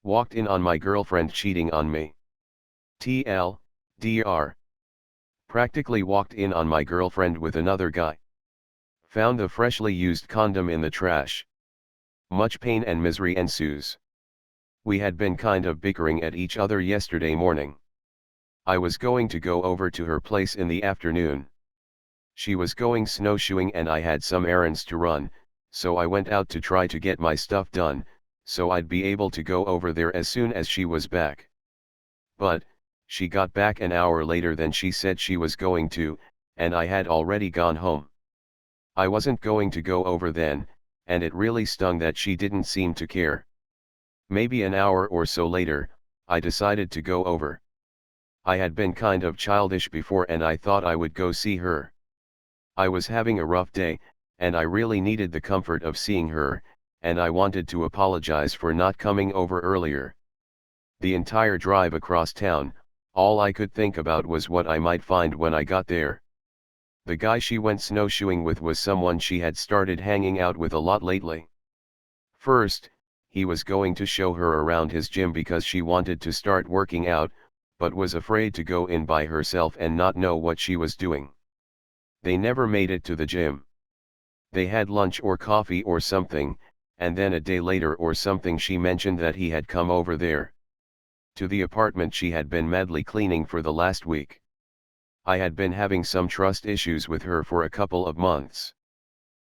Walked in on my girlfriend cheating on me. TLDR. Practically walked in on my girlfriend with another guy. Found the freshly used condom in the trash. Much pain and misery ensues. We had been kind of bickering at each other yesterday morning. I was going to go over to her place in the afternoon. She was going snowshoeing and I had some errands to run, so I went out to try to get my stuff done, so I'd be able to go over there as soon as she was back. But, she got back an hour later than she said she was going to, and I had already gone home. I wasn't going to go over then, and it really stung that she didn't seem to care. Maybe an hour or so later, I decided to go over. I had been kind of childish before and I thought I would go see her. I was having a rough day, and I really needed the comfort of seeing her, and I wanted to apologize for not coming over earlier. The entire drive across town, all I could think about was what I might find when I got there. The guy she went snowshoeing with was someone she had started hanging out with a lot lately. First, he was going to show her around his gym because she wanted to start working out, but was afraid to go in by herself and not know what she was doing. They never made it to the gym. They had lunch or coffee or something, and then a day later or something she mentioned that he had come over there to the apartment she had been madly cleaning for the last week. I had been having some trust issues with her for a couple of months.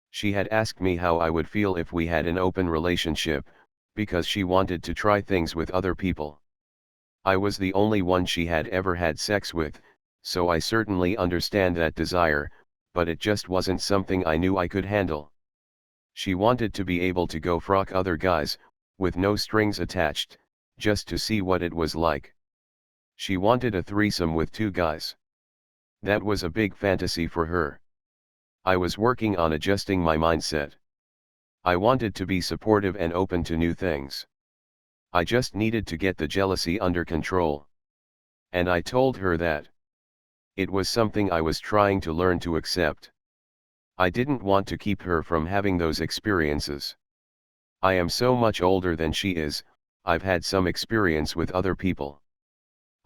She had asked me how I would feel if we had an open relationship, because she wanted to try things with other people. I was the only one she had ever had sex with, so I certainly understand that desire, but it just wasn't something I knew I could handle. She wanted to be able to go frock other guys, with no strings attached, just to see what it was like. She wanted a threesome with 2 guys. That was a big fantasy for her. I was working on adjusting my mindset. I wanted to be supportive and open to new things. I just needed to get the jealousy under control. And I told her that. It was something I was trying to learn to accept. I didn't want to keep her from having those experiences. I am so much older than she is, I've had some experience with other people.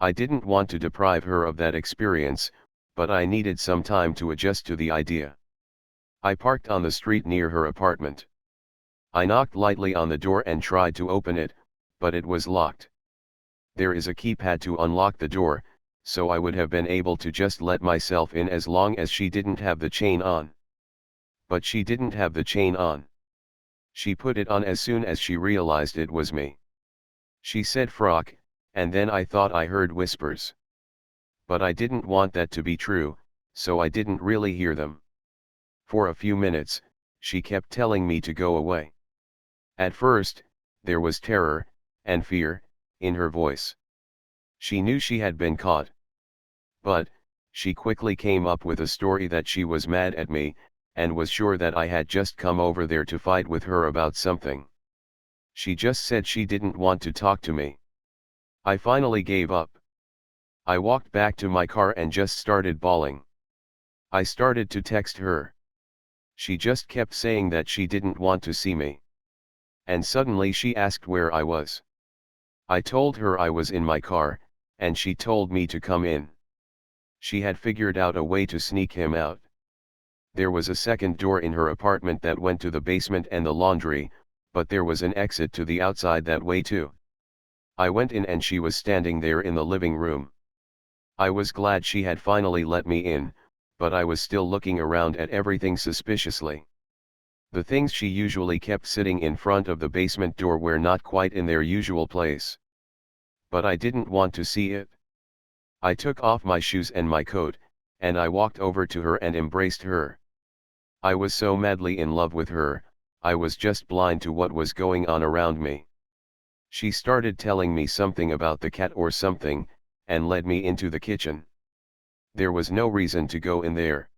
I didn't want to deprive her of that experience, but I needed some time to adjust to the idea. I parked on the street near her apartment. I knocked lightly on the door and tried to open it, but it was locked. There is a keypad to unlock the door, so I would have been able to just let myself in as long as she didn't have the chain on. But she didn't have the chain on. She put it on as soon as she realized it was me. She said frock, and then I thought I heard whispers. But I didn't want that to be true, so I didn't really hear them. For a few minutes, she kept telling me to go away. At first, there was terror and fear in her voice. She knew she had been caught. But, she quickly came up with a story that she was mad at me, and was sure that I had just come over there to fight with her about something. She just said she didn't want to talk to me. I finally gave up. I walked back to my car and just started bawling. I started to text her. She just kept saying that she didn't want to see me. And suddenly she asked where I was. I told her I was in my car, and she told me to come in. She had figured out a way to sneak him out. There was a second door in her apartment that went to the basement and the laundry, but there was an exit to the outside that way too. I went in and she was standing there in the living room. I was glad she had finally let me in, but I was still looking around at everything suspiciously. The things she usually kept sitting in front of the basement door were not quite in their usual place. But I didn't want to see it. I took off my shoes and my coat, and I walked over to her and embraced her. I was so madly in love with her, I was just blind to what was going on around me. She started telling me something about the cat or something, and led me into the kitchen. There was no reason to go in there.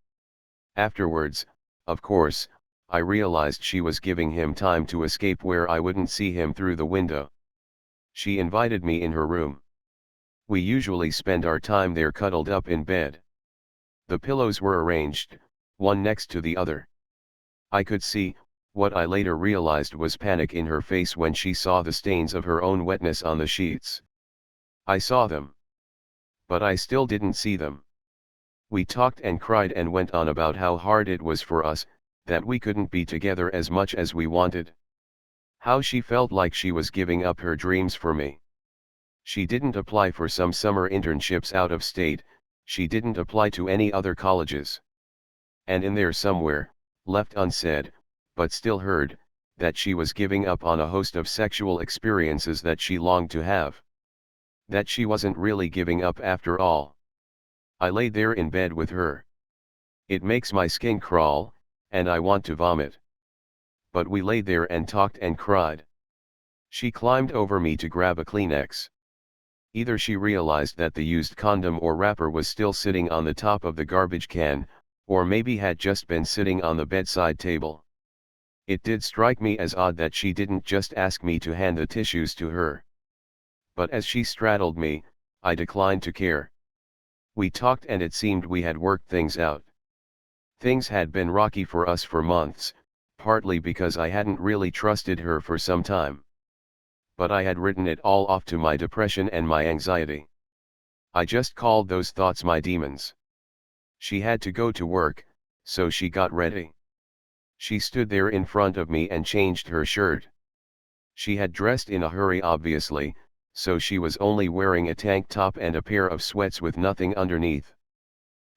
Afterwards, of course, I realized she was giving him time to escape where I wouldn't see him through the window. She invited me in her room. We usually spend our time there cuddled up in bed. The pillows were arranged, one next to the other. I could see, What I later realized was panic in her face when she saw the stains of her own wetness on the sheets. I saw them. But I still didn't see them. We talked and cried and went on about how hard it was for us, that we couldn't be together as much as we wanted. How she felt like she was giving up her dreams for me. She didn't apply for some summer internships out of state, she didn't apply to any other colleges. And in there somewhere, left unsaid, but still heard, that she was giving up on a host of sexual experiences that she longed to have. That she wasn't really giving up after all. I lay there in bed with her. It makes my skin crawl, and I want to vomit. But we lay there and talked and cried. She climbed over me to grab a Kleenex. Either she realized that the used condom or wrapper was still sitting on the top of the garbage can, or maybe had just been sitting on the bedside table. It did strike me as odd that she didn't just ask me to hand the tissues to her. But as she straddled me, I declined to care. We talked and it seemed we had worked things out. Things had been rocky for us for months, partly because I hadn't really trusted her for some time. But I had written it all off to my depression and my anxiety. I just called those thoughts my demons. She had to go to work, so she got ready. She stood there in front of me and changed her shirt. She had dressed in a hurry obviously, so she was only wearing a tank top and a pair of sweats with nothing underneath.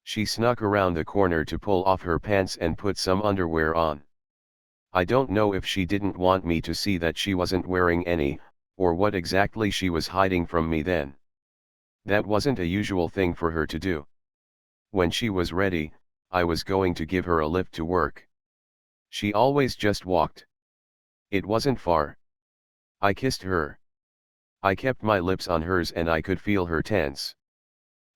She snuck around the corner to pull off her pants and put some underwear on. I don't know if she didn't want me to see that she wasn't wearing any, or what exactly she was hiding from me then. That wasn't a usual thing for her to do. When she was ready, I was going to give her a lift to work. She always just walked. It wasn't far. I kissed her. I kept my lips on hers and I could feel her tense.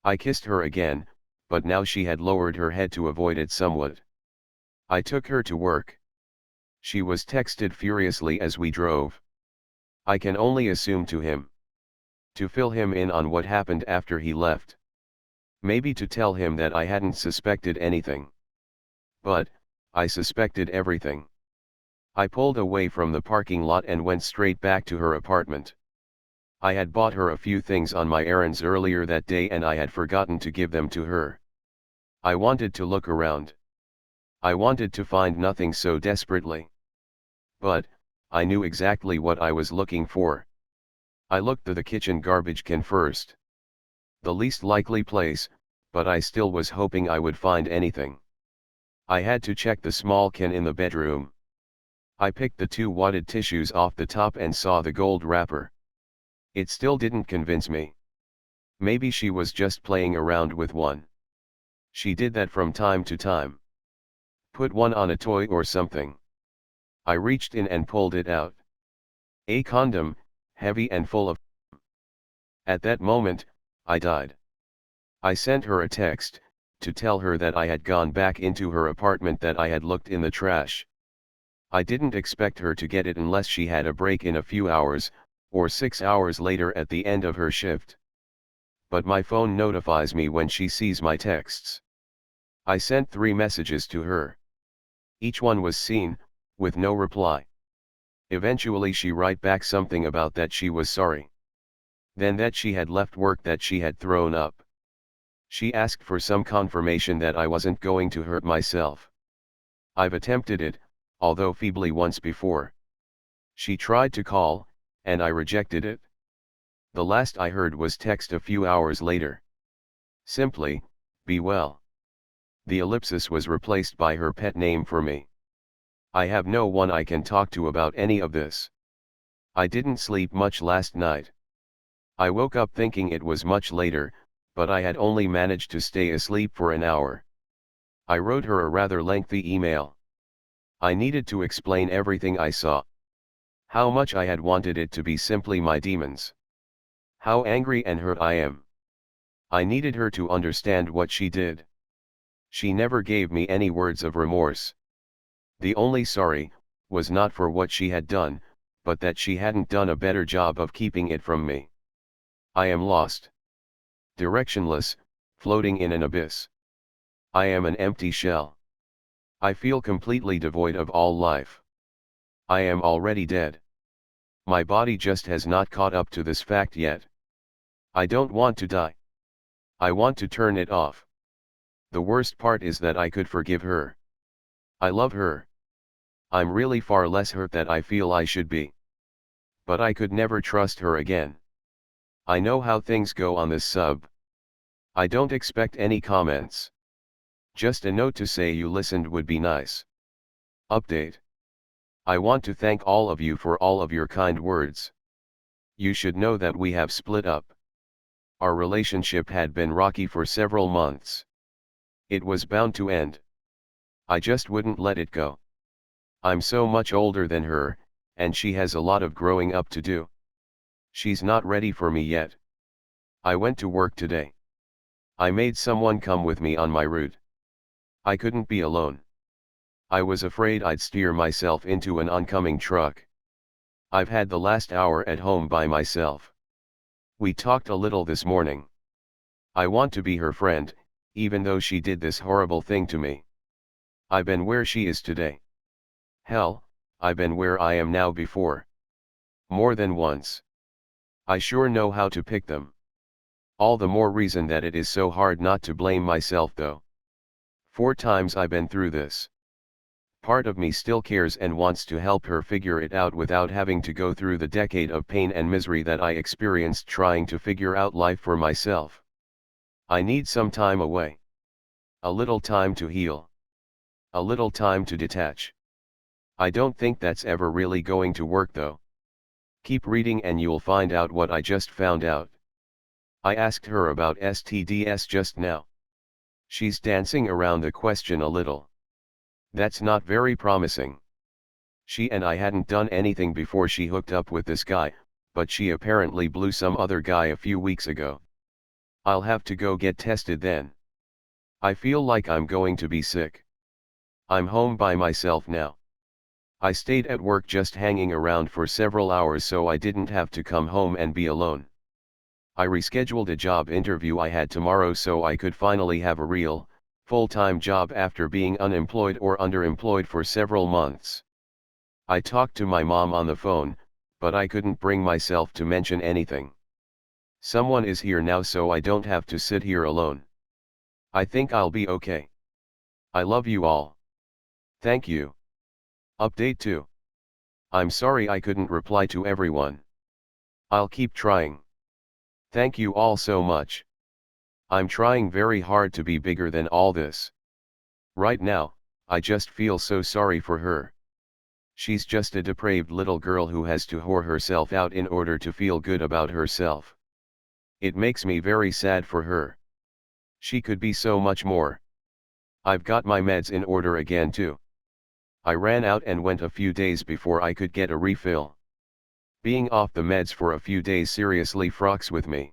I kissed her again, but now she had lowered her head to avoid it somewhat. I took her to work. She was texted furiously as we drove. I can only assume to him. To fill him in on what happened after he left. Maybe to tell him that I hadn't suspected anything. But, I suspected everything. I pulled away from the parking lot and went straight back to her apartment. I had bought her a few things on my errands earlier that day and I had forgotten to give them to her. I wanted to look around. I wanted to find nothing so desperately. But, I knew exactly what I was looking for. I looked to the kitchen garbage can first. The least likely place, but I still was hoping I would find anything. I had to check the small can in the bedroom. I picked the 2 wadded tissues off the top and saw the gold wrapper. It still didn't convince me. Maybe she was just playing around with one. She did that from time to time. Put one on a toy or something. I reached in and pulled it out. A condom, heavy and full of. At that moment, I died. I sent her a text, to tell her that I had gone back into her apartment, that I had looked in the trash. I didn't expect her to get it unless she had a break in a few hours, or 6 hours later at the end of her shift. But my phone notifies me when she sees my texts. I sent 3 messages to her. Each one was seen, with no reply. Eventually she write back something about that she was sorry. Then that she had left work, that she had thrown up. She asked for some confirmation that I wasn't going to hurt myself. I've attempted it, although feebly, once before. She tried to call, and I rejected it. The last I heard was text a few hours later. Simply, be well. The ellipsis was replaced by her pet name for me. I have no one I can talk to about any of this. I didn't sleep much last night. I woke up thinking it was much later, but I had only managed to stay asleep for an hour. I wrote her a rather lengthy email. I needed to explain everything I saw. How much I had wanted it to be simply my demons. How angry and hurt I am. I needed her to understand what she did. She never gave me any words of remorse. The only sorry, was not for what she had done, but that she hadn't done a better job of keeping it from me. I am lost. Directionless, floating in an abyss. I am an empty shell. I feel completely devoid of all life. I am already dead. My body just has not caught up to this fact yet. I don't want to die. I want to turn it off. The worst part is that I could forgive her. I love her. I'm really far less hurt than I feel I should be. But I could never trust her again. I know how things go on this sub. I don't expect any comments. Just a note to say you listened would be nice. Update. I want to thank all of you for all of your kind words. You should know that we have split up. Our relationship had been rocky for several months. It was bound to end. I just wouldn't let it go. I'm so much older than her, and she has a lot of growing up to do. She's not ready for me yet. I went to work today. I made someone come with me on my route. I couldn't be alone. I was afraid I'd steer myself into an oncoming truck. I've had the last hour at home by myself. We talked a little this morning. I want to be her friend, even though she did this horrible thing to me. I've been where she is today. Hell, I've been where I am now before. More than once. I sure know how to pick them. All the more reason that it is so hard not to blame myself though. 4 times I've been through this. Part of me still cares and wants to help her figure it out without having to go through the decade of pain and misery that I experienced trying to figure out life for myself. I need some time away. A little time to heal. A little time to detach. I don't think that's ever really going to work though. Keep reading and you'll find out what I just found out. I asked her about STDs just now. She's dancing around the question a little. That's not very promising. She and I hadn't done anything before she hooked up with this guy, but she apparently blew some other guy a few weeks ago. I'll have to go get tested then. I feel like I'm going to be sick. I'm home by myself now. I stayed at work just hanging around for several hours so I didn't have to come home and be alone. I rescheduled a job interview I had tomorrow so I could finally have a real, full-time job after being unemployed or underemployed for several months. I talked to my mom on the phone, but I couldn't bring myself to mention anything. Someone is here now so I don't have to sit here alone. I think I'll be okay. I love you all. Thank you. Update 2. I'm sorry I couldn't reply to everyone. I'll keep trying. Thank you all so much. I'm trying very hard to be bigger than all this. Right now, I just feel so sorry for her. She's just a depraved little girl who has to whore herself out in order to feel good about herself. It makes me very sad for her. She could be so much more. I've got my meds in order again too. I ran out and went a few days before I could get a refill. Being off the meds for a few days seriously frocks with me.